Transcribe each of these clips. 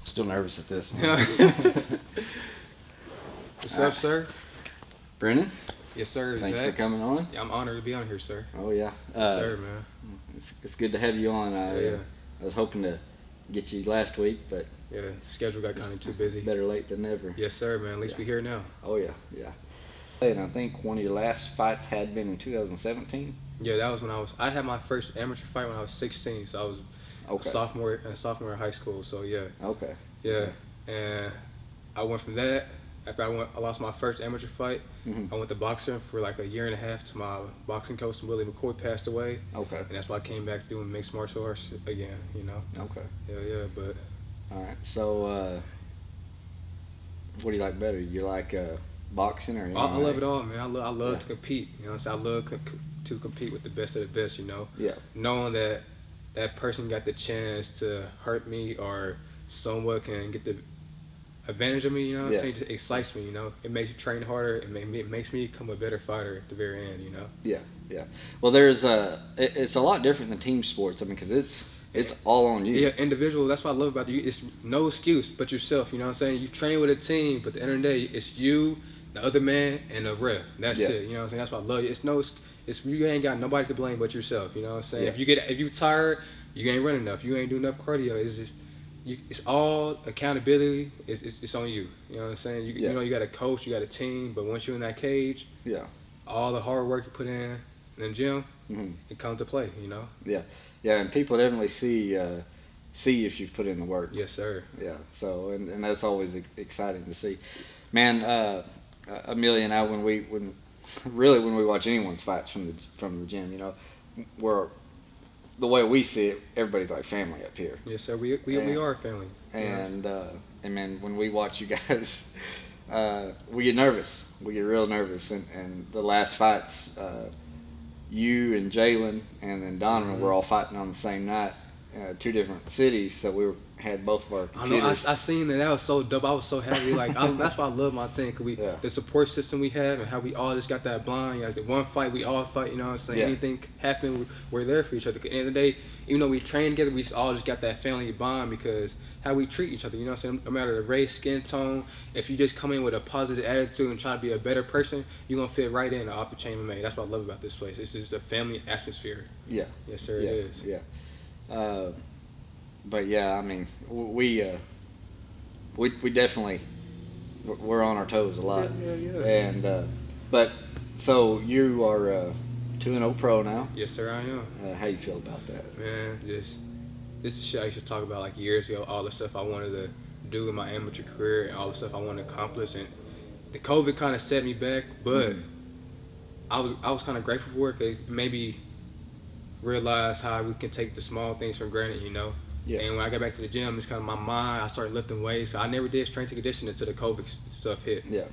Still nervous at this one. What's up, sir? Brennan? Yes, sir. Thanks Zack. for coming on. Yeah, I'm honored to be on here, sir. Oh, yeah. Yes, sir, man. It's good to have you on. Yeah. I was hoping to get you last week, but Yeah, the schedule got kind of too busy. better late than never. Yes, sir, man. At least we here now. Oh, yeah, yeah. And I think one of your last fights had been in 2017. Yeah, that was when I had my first amateur fight when I was 16, so I was a Okay. sophomore in high school. So yeah, Okay. yeah, and I went from that. After I lost my first amateur fight, Mhm. I went to boxing for like a year and a half till my boxing coach, Willie McCoy, passed away. Okay. And that's why I came back doing mixed martial arts again, you know? Okay. Yeah, but All right. So, what do you like better? You like boxing or MMA? I love it all, man. I love Yeah. to compete, you know what I'm saying? I love to compete with the best of the best, you know? Yeah. Knowing that that person got the chance to hurt me or somewhat can get the advantage of me, you know what Yeah. I'm saying? It excites me, you know? It makes you train harder. It makes me become a better fighter at the very end, you know? Yeah. Yeah. Well, it's a lot different than team sports. I mean, because it's all on you. Yeah, individual. That's what I love about you. It's no excuse but yourself. You know what I'm saying? You train with a team, but at the end of the day, it's you, the other man, and the ref. That's Yeah. it. You know what I'm saying? That's why I love you. It's you ain't got nobody to blame but yourself. You know what I'm saying? Yeah. If you tired, you ain't running enough. You ain't doing enough cardio. It's just it's all accountability. It's on you. You know what I'm saying? You know you got a coach, you got a team, but once you're in that cage, Yeah. all the hard work you put in the gym, Mhm. it comes to play. You know? Yeah. Yeah. And people definitely see if you've put in the work. Yes, sir. Yeah. So and that's always exciting to see. Man, Amelia and I when we watch anyone's fights from the gym, you know, we're the way we see it, everybody's like family up here. Yes, sir. We are a family. And man, when we watch you guys, we get nervous. We get real nervous. And the last fights, you and Jalen and then Donovan were all fighting on the same night, two different cities. So we had both of our computers. I seen that. That was so dope. I was so happy. Like that's why I love my team, cause the support system we have and how we all just got that bond. You know, the one fight we all fight. You know what I'm saying? Yeah. Anything happen, we're there for each other. At the end of the day, even though we train together, we all just got that family bond because how we treat each other. You know what I'm saying? No matter the race, skin tone, if you just come in with a positive attitude and try to be a better person, you're gonna fit right in off the chain MMA. That's what I love about this place. It's just a family atmosphere. Yeah. Yes, sir. Yeah. It is. Yeah. But yeah, I mean, we definitely we're on our toes a lot. Yeah. And but so you are 2-0 pro now. Yes, sir. I am. How you feel about that? Man, this is shit I used to talk about like years ago. All the stuff I wanted to do in my amateur career and all the stuff I wanted to accomplish. And the COVID kind of set me back, but I was kind of grateful for it because it made me realize how we can take the small things for granted, you know. Yeah. And when I got back to the gym, it's kind of my mind. I started lifting weights. So I never did strength and conditioning until the COVID stuff hit. Yeah.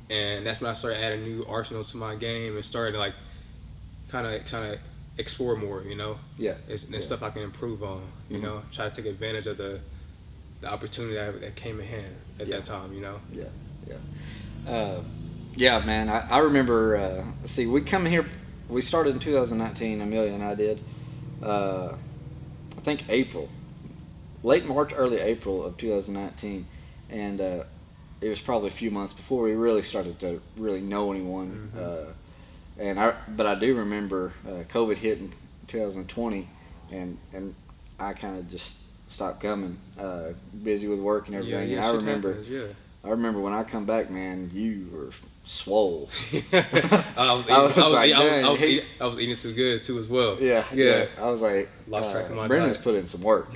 And that's when I started adding new arsenals to my game and started like kind of explore more, you know. Yeah. It's stuff I can improve on, you know. Try to take advantage of the opportunity that came in hand at that time, you know. Yeah, man. I remember. See, we come here. We started in 2019. Amelia and I did. I think late March, early April of 2019, and it was probably a few months before we really started to really know anyone. But I do remember COVID hit in 2020, and I kind of just stopped coming, busy with work and everything. Yeah, and I remember, happens, I remember when I come back, man, you were swole. I was eating too good too as well. Yeah. I was like, lost track of my Brennan's diet. put in some work,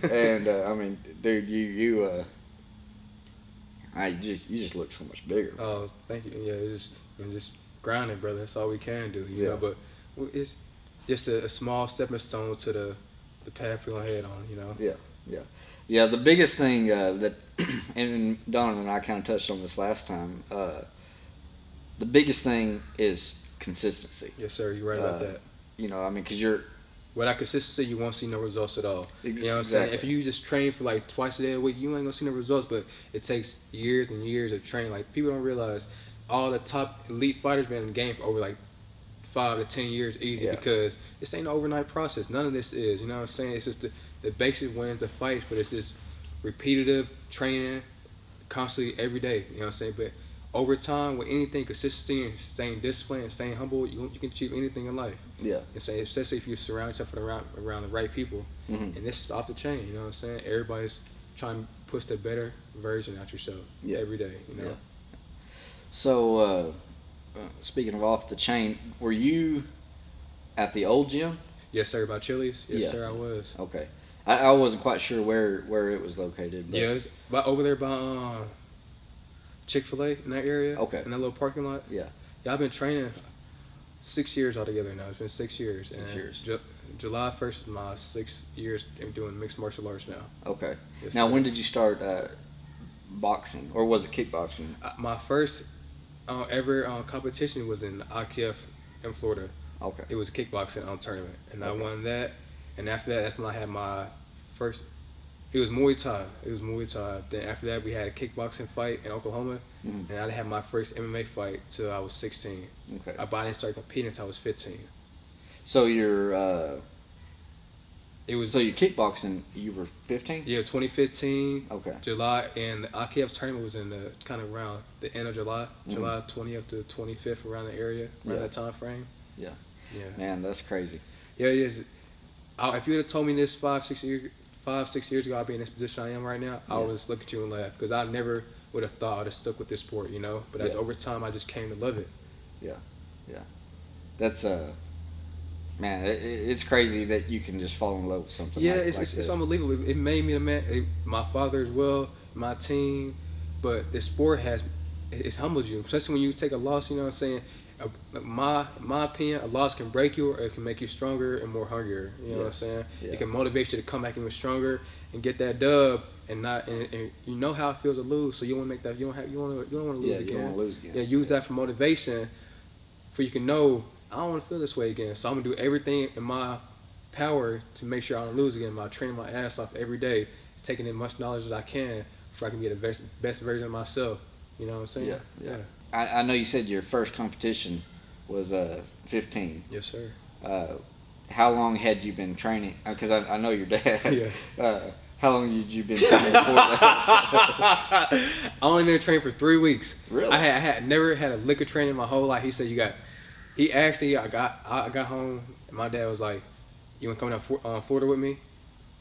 and I mean, dude, you just look so much bigger. Oh, thank you. Yeah, it's just grinding, brother. That's all we can do, you know. But it's just a small stepping stone to the path we're gonna head on, you know. Yeah. The biggest thing that, and Donovan and I kind of touched on this last time. The biggest thing is consistency. Yes, sir. You're right about that. You know, I mean, because without consistency, you won't see no results at all. You know what I'm saying? If you just train for like twice a day a week, you ain't gonna see no results. But it takes years and years of training. Like people don't realize all the top elite fighters been in the game for over like 5 to 10 years easy because this ain't an overnight process. None of this is. You know what I'm saying? It's just the basic wins the fights, but it's just repetitive training constantly every day. You know what I'm saying? But over time, with anything, consistency and staying disciplined and staying humble, you can achieve anything in life. Yeah. And so, especially if you surround yourself around the right people. And this is off the chain, you know what I'm saying? Everybody's trying to push the better version out yourself every day, you know? So, speaking of off the chain, were you at the old gym? Yes, sir, by Chili's? Yes, sir, I was. Okay. I wasn't quite sure where it was located. But. Yeah, it's over there by Chick-fil-A in that area. Okay. In that little parking lot. Yeah, I've been training 6 years altogether now. It's been 6 years. 6 years. July 1st is my 6 years doing mixed martial arts now. Okay. Yes, now, when did you start boxing, or was it kickboxing? My first ever competition was in IKF in Florida. Okay. It was a kickboxing tournament, and I won that. And after that, that's when I had my first. It was Muay Thai. Then after that, we had a kickboxing fight in Oklahoma, and I didn't have my first MMA fight till I was 16. Okay. I didn't start competing until I was 15. So you're. So you kickboxing. You were 15. Yeah, 2015. Okay. July, and the IKF tournament was in the kind of around the end of July, July 20th to 25th, around the area, around that time frame. Yeah. Yeah. Man, that's crazy. Yeah, it is. If you would have told me this 5-6 years ago, I'd be in this position I am right now, I would just look at you and laugh, because I never would have thought I'd have stuck with this sport, you know. But as over time, I just came to love it. Yeah, yeah. That's man, it's crazy that you can just fall in love with something. Yeah, like it's unbelievable. It made me the man. My father as well, my team, but this sport it humbles you, especially when you take a loss. You know what I'm saying? My opinion, a loss can break you, or it can make you stronger and more hungrier. You know what I'm saying? Yeah. It can motivate you to come back even stronger and get that dub, and you know how it feels to lose, so you want to make that. You don't want to lose again. You don't want to lose again. Yeah, use that for motivation, for you can know I don't want to feel this way again. So I'm gonna do everything in my power to make sure I don't lose again. By training my ass off every day, taking in much knowledge as I can, so I can be the best version of myself. You know what I'm saying? Yeah. I know you said your first competition was 15. Yes, sir. How long had you been training? Because I know your dad. How long had you been training for that? I only been training for 3 weeks. Really? I had never had a lick of training my whole life. He said he asked me. I got home, and my dad was like, "You want to come down Florida with me?"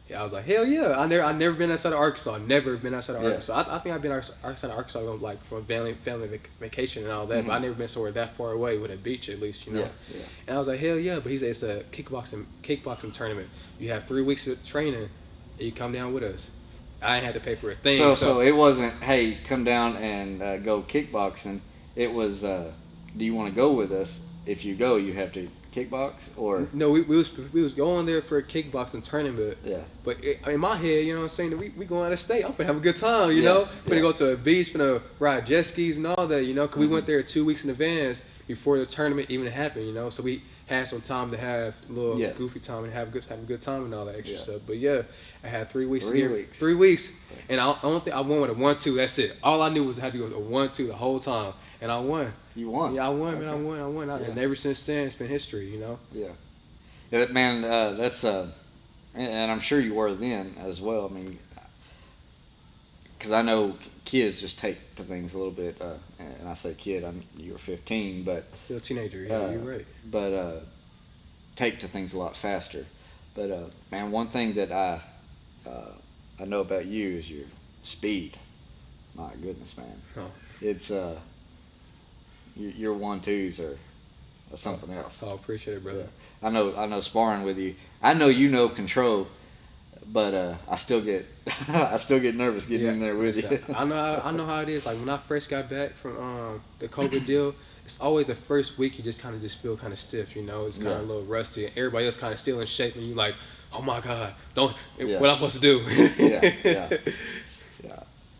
Yeah, I was like, hell yeah. I never been outside of Arkansas. Never been outside of Arkansas. I think I've been outside of Arkansas like for family vacation and all that, but I never been somewhere that far away with a beach at least, you know. Yeah. And I was like, hell yeah. But he said it's a kickboxing tournament. You have 3 weeks of training, and you come down with us. I didn't have to pay for a thing. So it wasn't, hey, come down and go kickboxing. It was, do you want to go with us? If you go, you have to kickbox, or no? We was going there for a kickboxing tournament. Yeah. But in my head, you know what I'm saying, we going out of state. I'm finna have a good time, you know. Finna go to a beach, finna ride jet skis and all that, you know. Cause we went there 2 weeks in advance before the tournament even happened, you know. So we had some time to have a little goofy time and have a good time and all that extra stuff. But I had 3 weeks. 3 weeks. 3 weeks, and I don't think I won with a 1-2. That's it. All I knew was I had to go with a 1-2 the whole time, and I won. You won. Yeah, I won, man. I won. And ever since then, it's been history, you know. Yeah, man. That's and I'm sure you were then as well. I mean, because I know kids just take to things a little bit, and I say kid, you were 15, but still a teenager. Yeah, you're right. But take to things a lot faster. But man, one thing that I know about you is your speed. My goodness, man. Oh. It's your 1-2s are something else. I appreciate it, brother. Yeah. I know sparring with you. I know you know control, but I still get nervous getting in there with you. I know how it is. Like when I first got back from the COVID deal, it's always the first week you just feel kind of stiff, you know. It's kind of a little rusty, and everybody else kind of still in shape, and you like, oh my God, what I'm supposed to do? Yeah.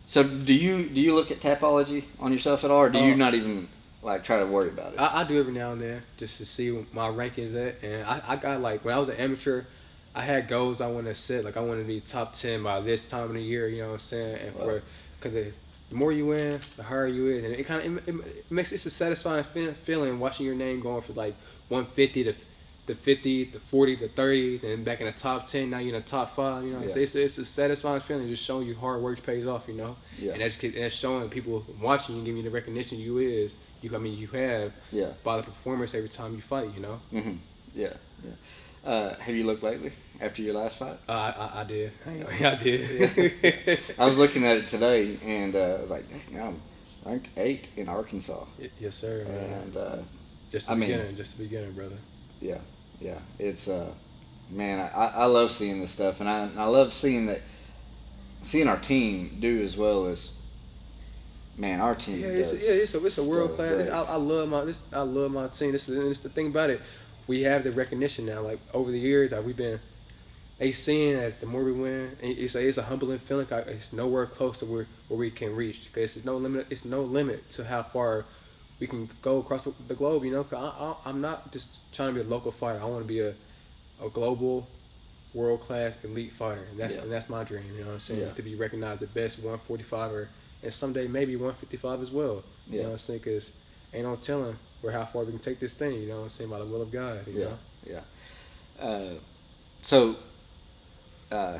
So do you look at Tapology on yourself at all, or do you not even like try to worry about it? I do every now and then just to see what my rankings at, and I got like when I was an amateur, I had goals I wanted to set. Like I wanted to be top 10 by this time of the year. You know what I'm saying? And because the more you win, the higher you is, and it kind of it makes it's a satisfying feeling watching your name going from like 150 to 50 to 40 to 30, then back in the top 10. Now you're in the top 5. You know, it's a satisfying feeling, just showing you hard work pays off. You know, and that's showing people watching you, giving you the recognition you have by the performance every time you fight. You know. Mm-hmm. Yeah. Have you looked lately after your last fight? I did. I did. I was looking at it today, and I was like, dang, I'm ranked 8 in Arkansas. Yes, sir. Man. And just the beginning, brother. Yeah. It's man, I love seeing this stuff, and I love seeing our team do as well as. Man, our team. Yeah, it's a world class. I love my team. This is the thing about it. We have the recognition now. Like over the years, they seeing as the more we win, and it's a humbling feeling. It's nowhere close to where we can reach. Cause it's no limit to how far we can go across the globe. You know, cause I'm not just trying to be a local fighter. I want to be a global, world class elite fighter, and that's my dream. You know what I'm saying? To be recognized the best 145er, and someday maybe 155 as well. You know what I'm saying? Cause ain't no telling how far we can take this thing, you know what I'm saying, by the will of God. You know? So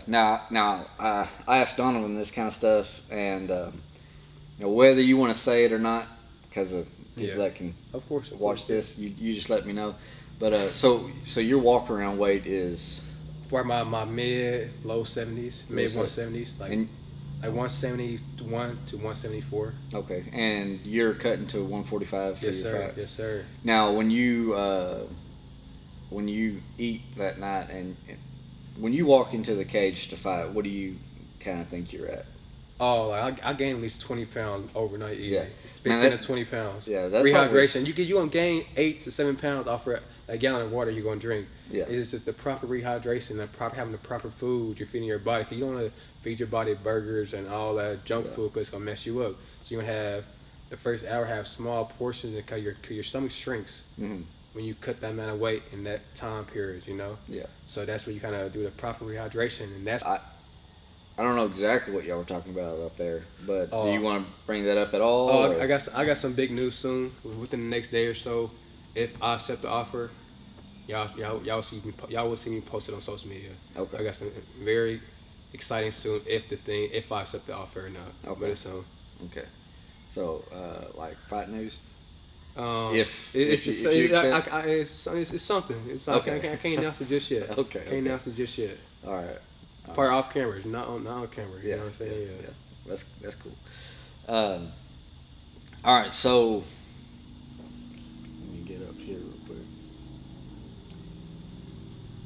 now I asked Donovan this kind of stuff, and whether you want to say it or not, because of people that can watch this, you just let me know. But so your walk around weight is where my mid low 70s, mid 170s, like 171 to 174. Okay, and you're cutting to 145 for your fights? Yes, sir. Now, when you eat that night and when you walk into the cage to fight, what do you kind of think you're at? Oh, like I gained at least 20 pounds overnight eating. Yeah. 15 to 20 pounds. Yeah, that's rehydration. You gonna gain 8 to 7 pounds off of a gallon of water you're gonna drink. Yeah. It's just the proper rehydration, having the proper food you're feeding your body. Cause you don't want to feed your body burgers and all that junk food, cause it's gonna mess you up. So you're gonna have the first hour have small portions, and cause your stomach shrinks when you cut that amount of weight in that time period. You know. Yeah. So that's where you kind of do the proper rehydration, and that's. I don't know exactly what y'all were talking about up there, but do you want to bring that up at all? Oh, I got some big news soon. Within the next day or so, if I accept the offer, y'all will see me posted on social media. Okay. I got some very exciting soon if I accept the offer or not. Okay. But it's soon. Okay. So like fight news. It's something. It's like okay. I can't announce it just yet. Okay. Can't announce it just yet. All right. Part off camera, not on camera. You know what I'm saying? Yeah. That's cool. All right, so let me get up here real quick.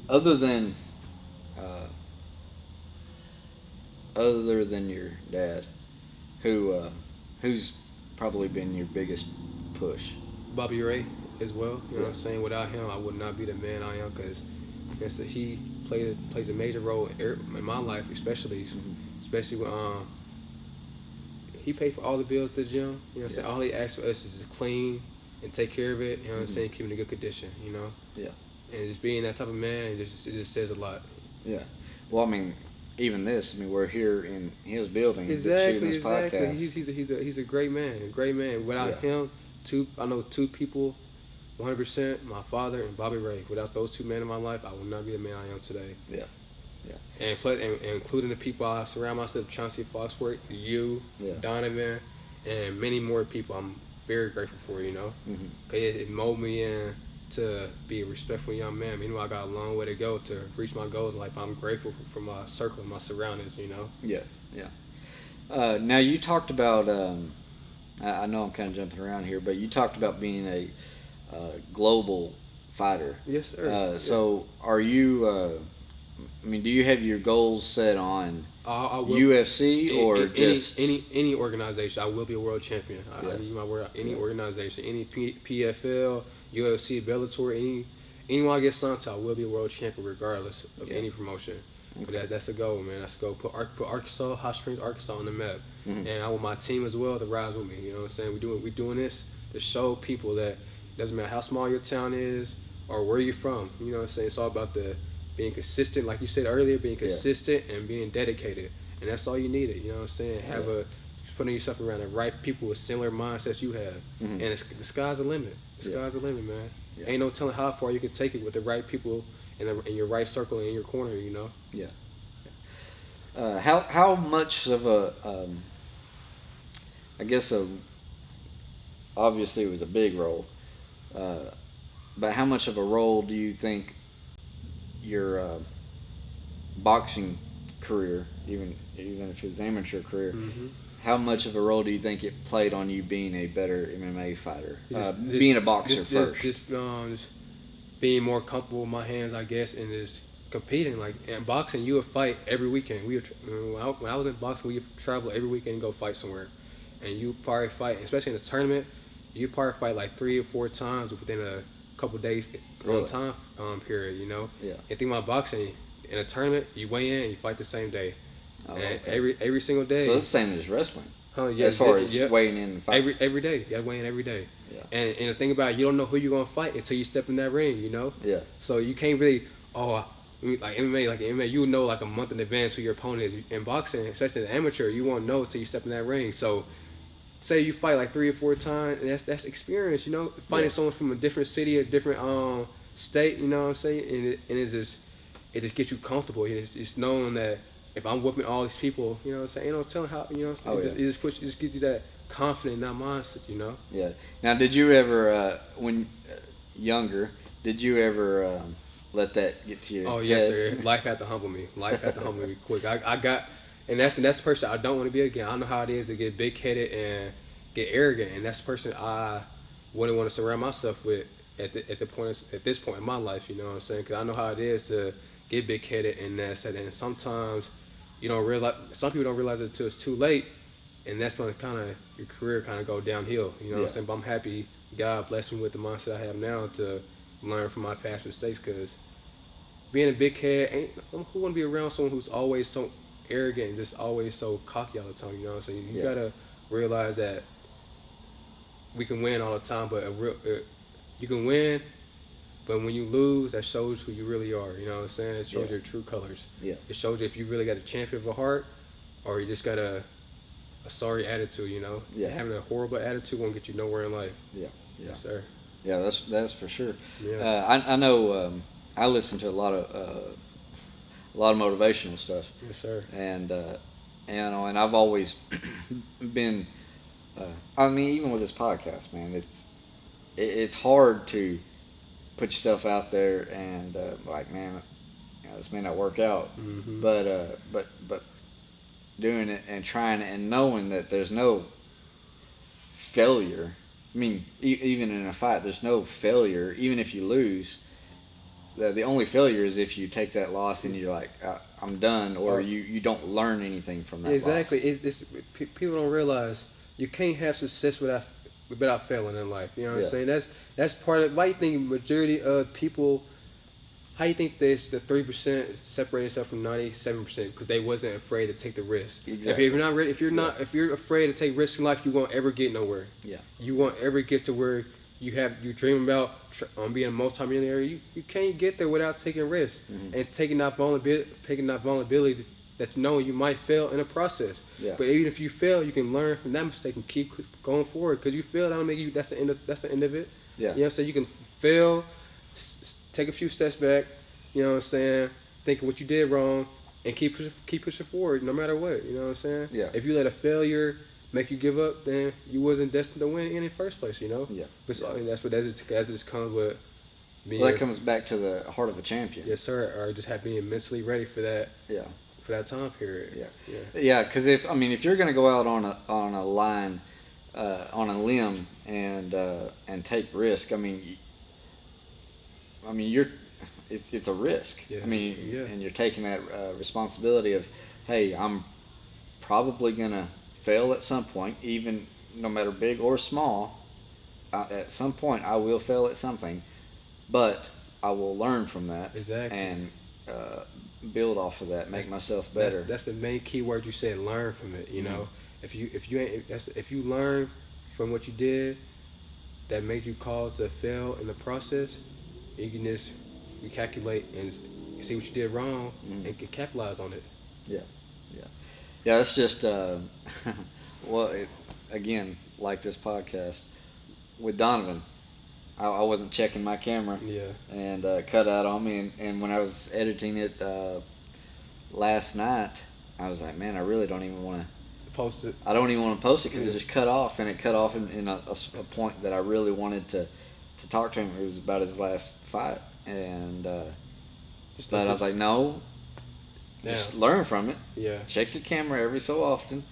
Other than your dad, who's probably been your biggest push? Bobby Ray as well. You know what I'm saying? Without him, I would not be the man I am, because he plays a major role in my life, especially when he paid for all the bills to the gym. You know what I'm saying? All he asks for us is to clean and take care of it. You know what I'm saying? Keep it in good condition. You know. Yeah. And just being that type of man, it just says a lot. Yeah. Well, I mean, even this. I mean, we're here in his building. Exactly. Shooting this podcast. He's a great man. A great man. Without him, I know two people. 100%, my father and Bobby Ray. Without those two men in my life, I would not be the man I am today. Yeah. And including the people I surround myself, Chauncey Foxworth, you, Donovan, and many more people I'm very grateful for, you know. Cause it molded me in to be a respectful young man. Meanwhile, I got a long way to go to reach my goals in life. I'm grateful for my circle and my surroundings, you know. Yeah. Now, you talked about, I know I'm kind of jumping around here, but you talked about being a global fighter. Yes, sir. So are you, do you have your goals set on I will, UFC or just any organization? I will be a world champion. I use my word. Any organization, any PFL, UFC, Bellator, anyone I get signed to, I will be a world champion regardless of any promotion. Okay. But that's a goal, man. That's a goal. Put Hot Springs, Arkansas on the map, and I want my team as well to rise with me. You know what I'm saying? We're doing this to show people that it doesn't matter how small your town is or where you're from. You know what I'm saying? It's all about the being consistent, like you said earlier, being consistent and being dedicated. And that's all you needed. You know what I'm saying? Putting yourself around the right people with similar mindsets you have. And the sky's the limit. The sky's the limit, man. Yeah. Ain't no telling how far you can take it with the right people in your right circle and in your corner, you know? Yeah. How much of a, I guess obviously it was a big role, but how much of a role do you think your boxing career, even if it was amateur career, how much of a role do you think it played on you being a better MMA fighter, being a boxer first? Just being more comfortable with my hands, I guess, and just competing. Like in boxing, you would fight every weekend. When I was in boxing, we would travel every weekend and go fight somewhere, and you probably fight, especially in a tournament, you probably fight like 3 or 4 times within a couple of days time period. You know. Yeah. And think about boxing. In a tournament, you weigh in and you fight the same day. Oh, and okay. every single day. So it's the same as wrestling. Yeah, as far as weighing in and fighting. Every day. You gotta weigh in every day. Yeah. And the thing about it, you don't know who you're gonna fight until you step in that ring, you know? Yeah. So you can't really like MMA, you know like a month in advance who your opponent is. In boxing, especially in amateur, you won't know until you step in that ring. So say you fight like 3 or 4 times, and that's experience, you know? Fighting someone from a different city, a different state, you know what I'm saying? And it just gets you comfortable. It's knowing that if I'm whooping all these people, you know what I'm saying? Ain't no telling how, you know what I'm saying? It just gives you that confidence in that mindset, you know? Yeah. Now, did you ever, when younger, did you ever let that get to you? Oh, yes, sir. Life had to humble me. Quick. I got, and that's the person I don't want to be again. I know how it is to get big-headed and get arrogant, and that's the person I wouldn't want to surround myself with at this point in my life, you know what I'm saying? Because I know how it is to get big-headed and that's it. And sometimes you don't realize, some people don't realize it until it's too late, and that's when your career kind of go downhill, you know what I'm saying? But I'm happy God blessed me with the mindset I have now to learn from my past mistakes, because being a big head, who want to be around someone who's always so arrogant and just always so cocky all the time, you know what I'm saying? You gotta realize that we can win all the time, but you can win, but when you lose, that shows who you really are. You know what I'm saying? It shows your true colors. Yeah. It shows you if you really got a champion of a heart, or you just got a sorry attitude. You know. Yeah. Having a horrible attitude won't get you nowhere in life. Yeah. Yeah. Yes, sir. Yeah, that's for sure. Yeah. I know. I listen to a lot of motivational stuff. Yes, sir. And and I've always been. I mean, even with this podcast, man, it's hard to put yourself out there and like, man, this may not work out, but doing it and trying it and knowing that there's no failure. I mean, even in a fight, there's no failure. Even if you lose, the only failure is if you take that loss and you're like, I'm done, or you don't learn anything from that exactly. loss. People don't realize you can't have success without failing in life. You know what I'm saying? That's part of why you think majority of people. How you think there's the 3% separate itself from 97%? Because they wasn't afraid to take the risk. Exactly. If you're not ready, if you're afraid to take risks in life, you won't ever get nowhere. Yeah. You won't ever get to where you dream about being a multimillionaire. You can't get there without taking risks and taking that vulnerability that you know you might fail in the process. Yeah. But even if you fail, you can learn from that mistake and keep going forward. Because you fail, that'll make you. That's the end of it. Yeah. You know, so you can fail, take a few steps back. You know what I'm saying? Think of what you did wrong and keep pushing forward no matter what. You know what I'm saying? Yeah. If you let a failure make you give up, then you wasn't destined to win in the first place. You know? Yeah. But so, and that's what as it comes with. That comes back to the heart of a champion. Yes, sir. Or just being mentally ready for that. Yeah. For that time period. Yeah. Yeah. Because if you're going to go out on a line, on a limb and take risk, I mean it's a risk. Yeah. And you're taking that responsibility of, hey, I'm probably gonna fail at some point, even no matter big or small. At some point, I will fail at something, but I will learn from that and build off of that, make myself better. That's the main key word you said. Learn from it. You know, if you learn from what you did, that made you cause to fail in the process, you can just recalculate and see what you did wrong and can capitalize on it. Yeah. That's just again, like this podcast with Donovan. I wasn't checking my camera. Yeah. And cut out on me. And when I was editing it last night, I was like, man, I really don't even want to post it. I don't even want to post it because it just cut off, and it cut off in a point that I really wanted to talk to him. It was about his last fight, and but I was like, no, just learn from it. Yeah. Check your camera every so often,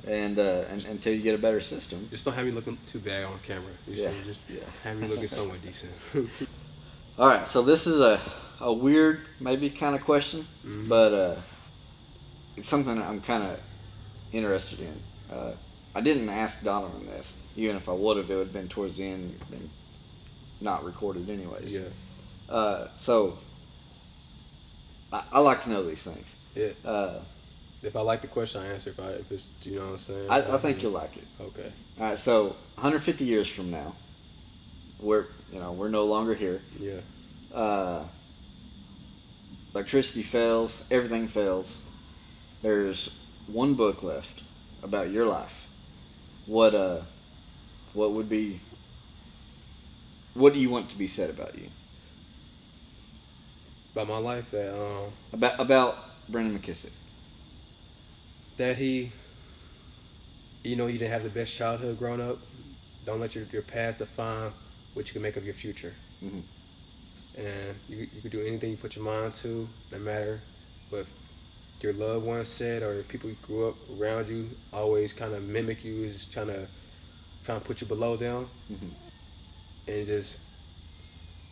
and until you get a better system. Just don't have me looking too bad on camera. Just have me looking somewhat decent. All right, so this is a weird, maybe kind of question, but it's something I'm kind of interested in. I didn't ask Donovan this. Even if I would have, it would have been towards the end, been not recorded anyways. Yeah. So I like to know these things. Yeah. If I like the question, I answer. If it's, you know what I'm saying. I think you'll like it. Okay. All right. So 150 years from now, we're no longer here. Yeah. Electricity fails. Everything fails. There's one book left about your life. What would be? What do you want to be said about you? About my life, that About Brennan Mckisick. That he, you didn't have the best childhood growing up. Don't let your past define what you can make of your future. Mm-hmm. And you can do anything you put your mind to, no matter what your loved ones said or people you grew up around you always kind of mimic you, is trying to put you below them. And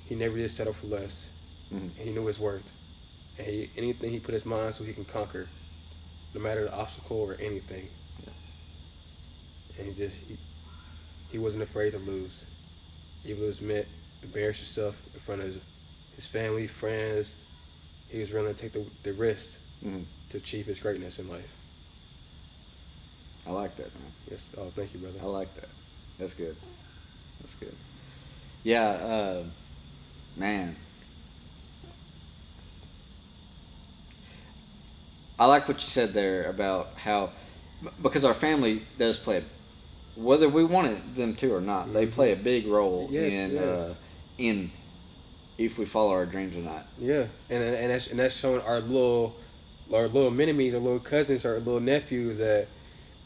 he never did settle for less. And he knew his worth. And anything he put his mind to, he can conquer, no matter the obstacle or anything. Yeah. And he wasn't afraid to lose. Even if it meant embarrass yourself in front of his family, friends, he was willing to take the risk to achieve his greatness in life. I like that, man. Yes. Oh, thank you, brother. I like that. That's good. Yeah, man. I like what you said there about how, because our family does play, whether we wanted them to or not, they play a big role in if we follow our dreams or not. Yeah, and that's showing our little mini-me's, our little cousins, our little nephews that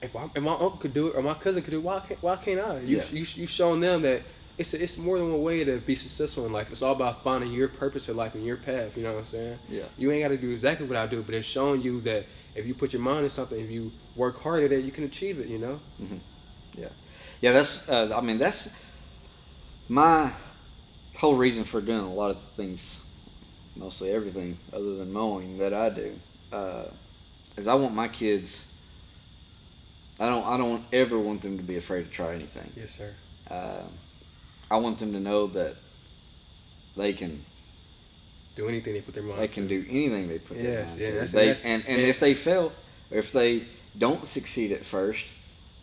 if my uncle could do it or my cousin could do it, why can't I? You showing them that it's more than one way to be successful in life. It's all about finding your purpose in life and your path. You know what I'm saying? Yeah. You ain't got to do exactly what I do, but it's showing you that if you put your mind in something, if you work hard at it, you can achieve it. You know? Yeah. That's my whole reason for doing a lot of things, mostly everything other than mowing that I do, is I want my kids. I don't ever want them to be afraid to try anything. Yes, sir. I want them to know that they can do anything they put their mind to. They can do anything they put their mind to. And if they fail, or if they don't succeed at first,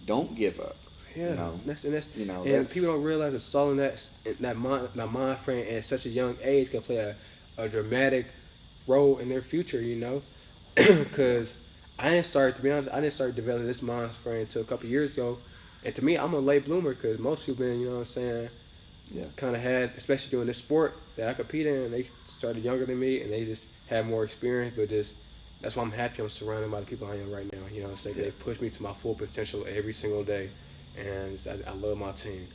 don't give up. Yeah, and people don't realize that installing that mind frame at such a young age can play a dramatic role in their future. You know, because I didn't start developing this mind frame until a couple of years ago, and to me, I'm a late bloomer because most people been, you know what I'm saying, kind of had, especially doing this sport that I compete in, they started younger than me and they just had more experience, but that's why I'm happy I'm surrounded by the people I am right now. You know what I'm saying? They push me to my full potential every single day. And I love my team.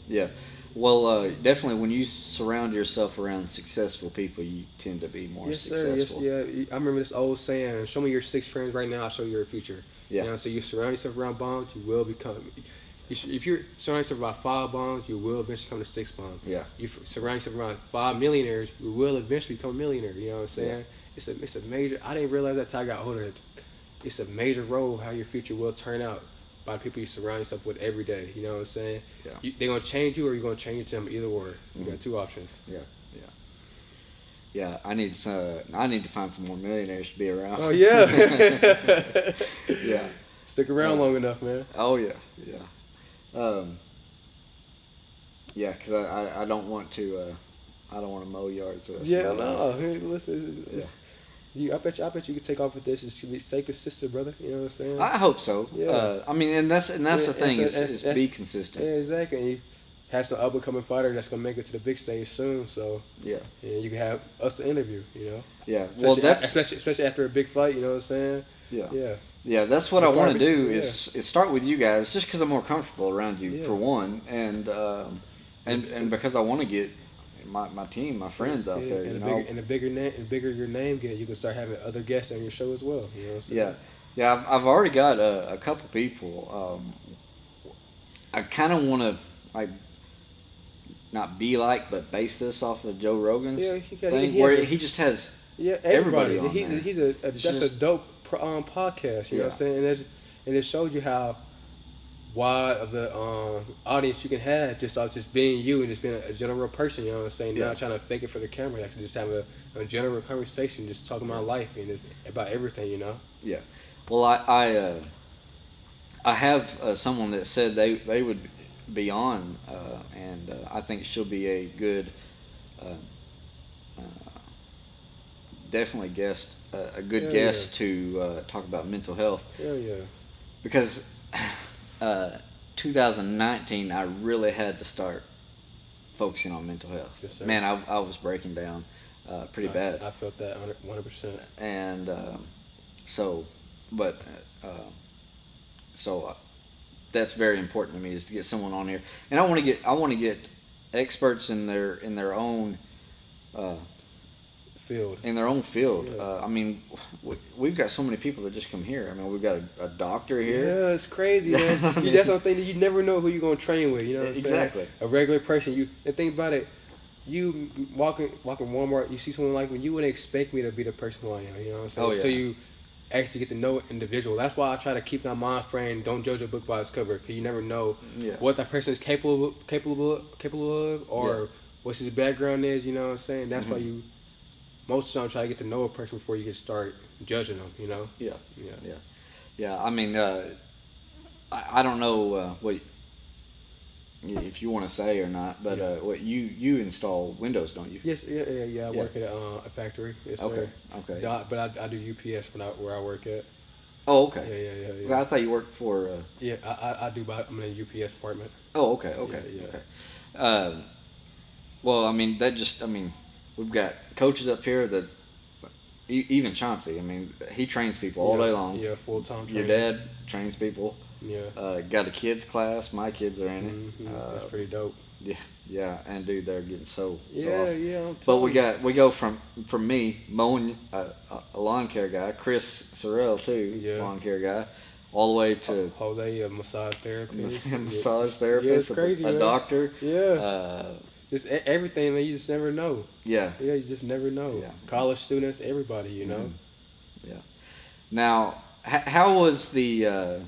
Yeah. Well, definitely when you surround yourself around successful people, you tend to be more successful. Yes, yeah. I remember this old saying, show me your 6 friends right now, I'll show you your future. Yeah. You know, so you surround yourself around bombs, you will become. If you're surrounding yourself around 5 bombs, you will eventually become the 6th bomb. Yeah. You surround yourself around 5 millionaires, you will eventually become a millionaire. You know what I'm saying? Yeah. It's a major. I didn't realize that until I got older. It's a major role how your future will turn out by the people you surround yourself with every day. You know what I'm saying? Yeah. They're gonna change you, or you're gonna change them. Either or. You got 2 options. Yeah. I need to find some more millionaires to be around. Oh yeah. Yeah. Stick around long enough, man. Oh yeah. Yeah, because I don't want to. I don't want to mow yards. So Yeah, no. Hey, listen, I bet you could take off with this. Just stay consistent, brother. You know what I'm saying? I hope so. Yeah. I mean, and that's the thing so is be consistent. Yeah, exactly. And you have some up and coming fighter that's gonna make it to the big stage soon. So Yeah. you can have us to interview. You know. Yeah. Well, that's especially after a big fight. You know what I'm saying? Yeah. Yeah. Yeah, that's what I want to do is start with you guys, just because I'm more comfortable around you for one, and because I want to get my team, my friends out there. And the bigger your name get, you can start having other guests on your show as well. You know what I'm saying? Yeah. I've already got a couple people. I kind of want to like not be like, but base this off of Joe Rogan's thing, where he just has everybody on there. That's a dope podcast. You know what I'm saying? And it showed you how wide of the audience you can have just being you and just being a general person. You know what I'm saying? Not trying to fake it for the camera. Actually, just having a general conversation, just talking about life and just about everything. You know? Yeah. Well, I have someone that said they would be on, and I think she'll be a good, definitely a good guest to talk about mental health. Hell yeah. Because 2019, I really had to start focusing on mental health. Yes, sir. Man, I was breaking down pretty bad. I felt that 100%. And so that's very important to me, is to get someone on here, and I want to get experts in their own field. Yeah. I mean, we've got so many people that just come here. I mean, we've got a doctor here. Yeah, it's crazy, man. That's something that you never know who you're gonna train with. You know what I'm saying? Exactly. A regular person. And think about it. You walking Walmart, you see someone like me, you wouldn't expect me to be the person who I am. You know what I'm saying? Until you actually get to know an individual. That's why I try to keep my mind frame. Don't judge a book by its cover, because you never know what that person is capable of, or what his background is. You know what I'm saying? That's why you most of the time try to get to know a person before you can start judging them. You know? Yeah. I mean, I don't know what if you want to say or not, but what you install Windows, don't you? Yes, I work at a factory. Yes, okay, sir. okay. But I do UPS where I work at. Oh, okay. Yeah. Well, I thought you worked for. Yeah, I do. But I'm in a UPS department. Oh, okay. Well, I mean we've got coaches up here that even Chauncey. I mean, he trains people all day long. Yeah, full-time Your training. dad trains people. Yeah. Got a kids class. My kids are in it. That's pretty dope. Yeah, and dude, they're getting so Yeah, awesome. yeah. But we go from me mowing a lawn care guy, Chris Sorrell too, lawn care guy, all the way to Jose, a massage therapist, therapist, it's crazy, a doctor. Yeah. Just everything, man. You just never know. Yeah. Yeah, you just never know. Yeah. College students, everybody, you know. Mm-hmm. Yeah. Now, how was the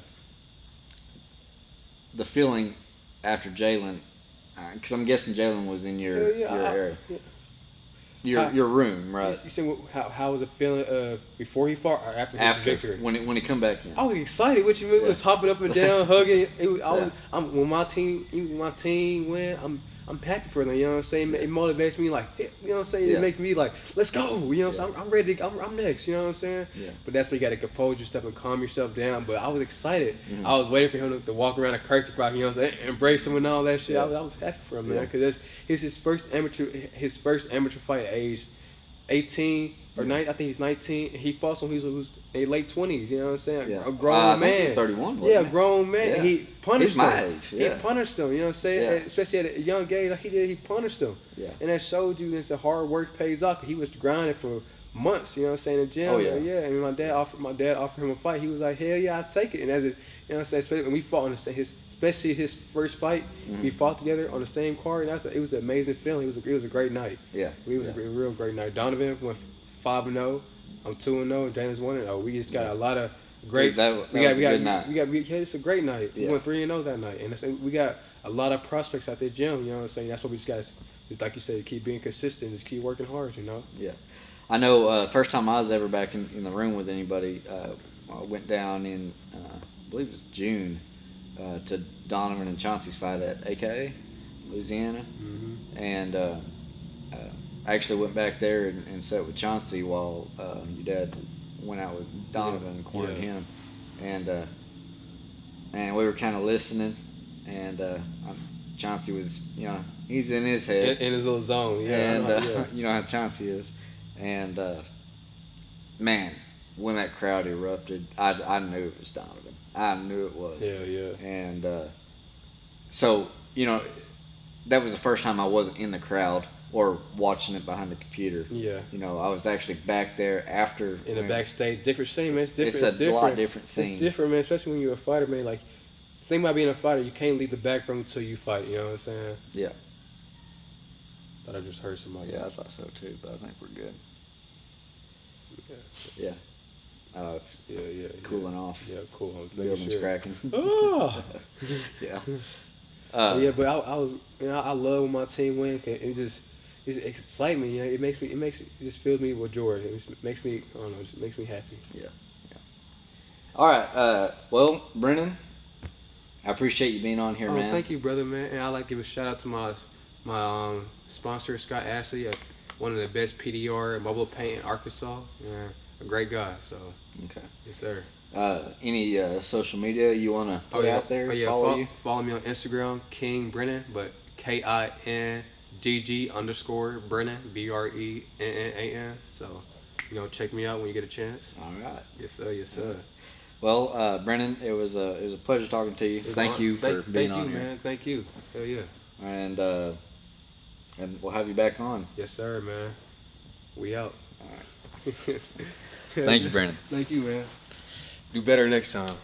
feeling after Jalen? Because I'm guessing Jalen was in your area. Your room, right? You said how was it feeling before he fought or after his victory? When he come back in. I was excited. What you mean? Was hopping up and down, hugging. When my team win, I'm happy for them. You know what I'm saying? It motivates me. Like, you know what I'm saying? It makes me like, let's go. You know what I'm saying? I'm ready. I'm next. You know what I'm saying? Yeah. But that's where you got to compose yourself and calm yourself down. But I was excited. Mm-hmm. I was waiting for him to walk around a curtain rock. You know what I'm saying? Embrace him and all that shit. Yeah. I was happy for him, man, because it's his first amateur fight at age 18 or 9. I think he's 19. He fought someone who's in late 20s. You know what I'm saying? Yeah. A grown man. I think he's 31. Yeah, a grown man. Yeah. He punished him. He's my age. Yeah. He punished him. You know what I'm saying? Yeah. Especially at a young age, like he did. He punished him. Yeah. And that showed you that hard work pays off. He was grinding for months. You know what I'm saying? In the gym. Oh yeah. And my dad offered him a fight. He was like, hell yeah, I'll take it. And you know what I'm saying? Especially when we fought especially his first fight, we fought together on the same card. And it was an amazing feeling. It was a great night. Yeah. It was a real great night. Donovan went 5-0. I'm 2-0. Jalen's 1-0. We just got a lot of great. That was a good night. It's a great night. Yeah. We went 3-0 that night, and we got a lot of prospects at the gym. You know what I'm saying? That's what we just got to, just like you said, keep being consistent, just keep working hard. You know. Yeah, I know. First time I was ever back in the room with anybody, I went down in I believe it was June to Donovan and Chauncey's fight at AKA. Louisiana, Mm-hmm. and I actually went back there and sat with Chauncey while your dad went out with Donovan and cornered him, and we were kind of listening, and Chauncey was, he's in his head, In his little zone, and you know how Chauncey is, and man, when that crowd erupted, I knew it was Donovan. I knew it was. Yeah. And so, that was the first time I wasn't in the crowd or watching it behind the computer. Yeah. I was actually back there after. In the backstage, different scene, man. It's different. It's a lot different scene. It's different, man. Especially when you're a fighter, man. Like, the thing about being a fighter, you can't leave the back room until you fight. You know what I'm saying? Yeah. Thought I just heard somebody. Yeah, I thought so too, but I think we're good. Yeah. It's Yeah. cooling off. Yeah, cool. Building's cracking. Oh. Yeah. But I love when my team win. It excites me. It just fills me with joy. It just makes me, I don't know, it just makes me happy. Yeah. All right. Well, Brennan, I appreciate you being on here, man. Thank you, brother, man. And I'd like to give a shout out to my sponsor, Scott Ashley, one of the best PDR mobile paint in Arkansas. Yeah, a great guy. So. Okay. Yes, sir. Any social media you want to put out there? Follow you? Follow me on Instagram, King Brennan, but KINGG_Brennan, BRENNAN. So, check me out when you get a chance. All right. Yes, sir. Well, Brennan, it was a pleasure talking to you. Thank you for being on here. Man. Thank you. Hell yeah. And we'll have you back on. Yes, sir, man. We out. All right. Thank you, Brennan. Thank you, man. Do better next time.